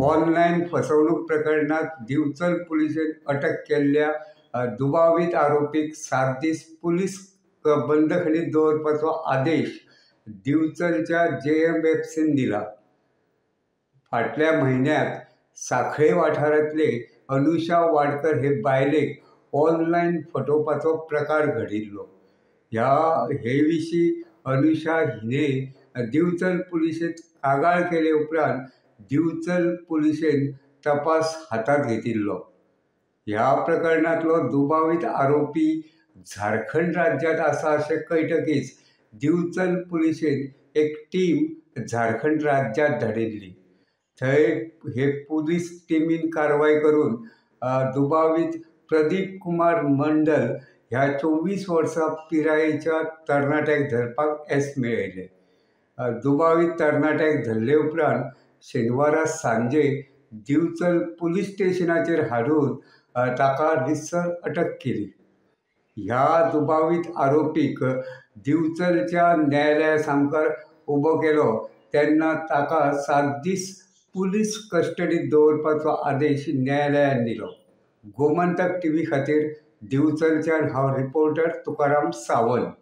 Online फसवणूक प्रकरणात दिवचल पोलिसांनी अटक केलेल्या दुबावित आरोपीक 7 दीस पोलीस बंदखणीत दवरपाचो आदेश दिवचलच्या JMFCन दिला. फाटल्या म्हयन्यात सांखळे वाठारांतले अनुषा वाडकर हे बायलेक ऑनलाईन फटोवपाचो प्रकार घडिल्लो. हे विशीं अनुषा हिने दिवचल पुलिशेंत कागाळ केले उपरांत दिवचल पुलिशेन तपास हातात घेतिल्लो. ह्या प्रकरणांतलो दुबावित आरोपी झारखंड राज्यांत आसा अशें कळटकीच दिवचल पुलिशेन एक टीम झारखंड राज्यांत धाडिल्ली. थंय हे पुलीस टिमीन कारवाय करून दुबावित प्रदीप कुमार मंडल ह्या 24 वर्सां पिरायेच्या तरणाट्याक धरपाक येस मेळयलें. दुबावित तरणाट्याक धरले उपरांत शेनवारा सांजे दिवचल पुलीस स्टेशनाचेर हाडून ताका रितसर अटक केली. ह्या दुबावित आरोपीक दिवचलच्या न्यायालयासमोर उबो केलो तेन्ना ताका 7 दीस पुलीस कस्टडीत दवरपाचो आदेश न्यायालयान दिलो. गोमंतक TV खातीर दिवचलच्यान हांव रिपोर्टर तुकाराम सावंत.